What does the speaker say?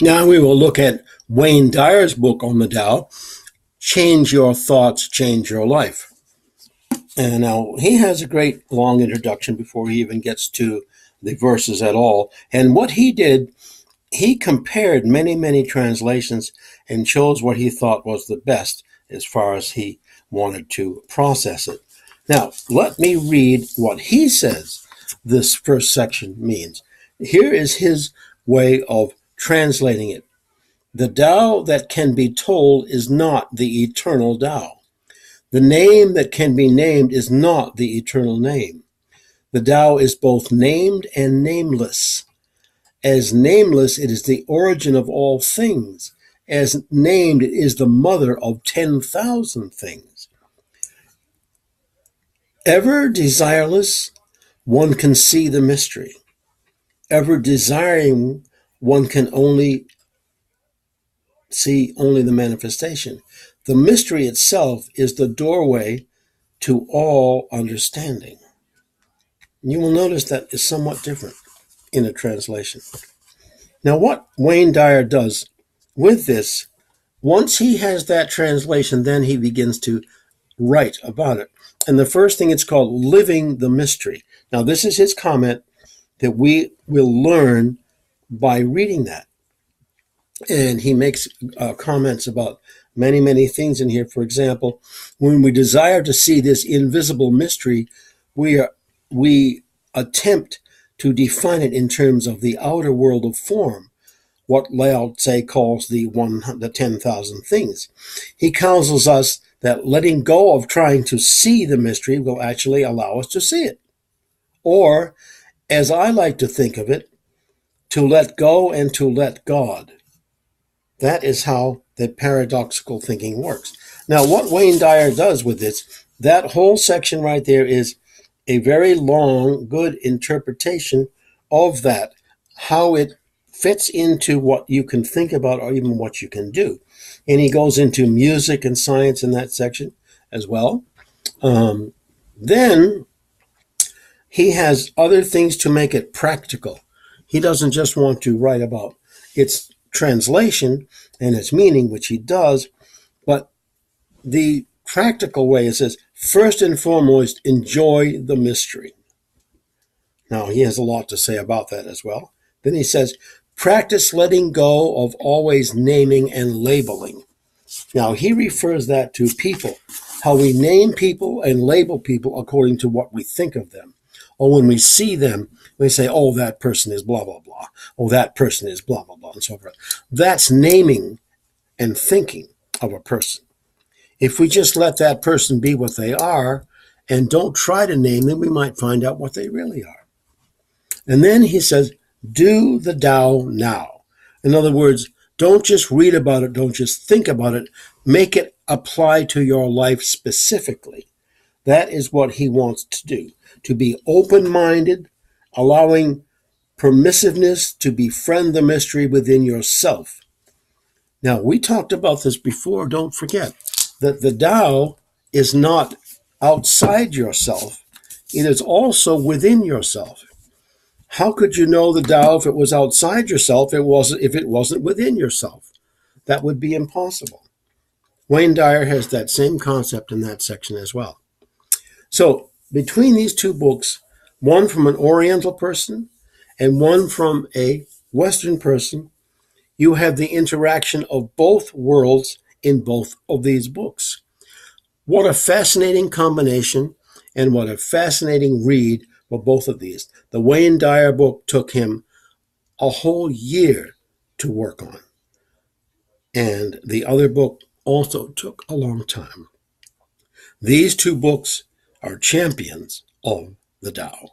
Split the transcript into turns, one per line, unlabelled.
Now we will look at Wayne Dyer's book on the Tao, Change Your Thoughts, Change Your Life. And now he has a great long introduction before he even gets to the verses at all. And what he did, he compared many, many translations and chose what he thought was the best as far as he wanted to process it. Now, let me read what he says this first section means. Here is his way of translating it. The Tao that can be told is not the eternal Tao. The name that can be named is not the eternal name. The Tao is both named and nameless. As nameless, it is the origin of all things. As named, it is the mother of 10,000 things. Ever desireless, one can see the mystery. Ever desiring, one can only see only the manifestation. The mystery itself is the doorway to all understanding. You will notice that is somewhat different in a translation. Now, what Wayne Dyer does with this, once he has that translation, then he begins to write about it. And the first thing, it's called Living the Mystery. Now, this is his comment that we will learn by reading that. And he makes comments about many, many things in here. For example, when we desire to see this invisible mystery, we attempt to define it in terms of the outer world of form, what Lao Tse calls the 10,000 things. He counsels us that letting go of trying to see the mystery will actually allow us to see it. Or, as I like to think of it, to let go and to let God. That is how the paradoxical thinking works. Now, what Wayne Dyer does with this, that whole section right there is a very long, good interpretation of that, how it fits into what you can think about or even what you can do. And he goes into music and science in that section as well. Then he has other things to make it practical. He doesn't just want to write about its translation and its meaning, which he does, but the practical way, it says, first and foremost, enjoy the mystery. Now, he has a lot to say about that as well. Then he says, practice letting go of always naming and labeling. Now, he refers that to people, how we name people and label people according to what we think of them. Or when we see them, we say, oh, that person is blah, blah, blah. Oh, that person is blah, blah, blah, and so forth. That's naming and thinking of a person. If we just let that person be what they are and don't try to name them, we might find out what they really are. And then he says, do the Tao now. In other words, don't just read about it, don't just think about it, make it apply to your life specifically. That is what he wants to do, to be open-minded, allowing permissiveness to befriend the mystery within yourself. Now, we talked about this before. Don't forget that the Tao is not outside yourself. It is also within yourself. How could you know the Tao if it was outside yourself, if it wasn't within yourself? That would be impossible. Wayne Dyer has that same concept in that section as well. So between these two books, one from an Oriental person and one from a Western person, you have the interaction of both worlds in both of these books. What a fascinating combination and what a fascinating read for both of these. The Wayne Dyer book took him a whole year to work on. And the other book also took a long time. These two books are champions of the Tao.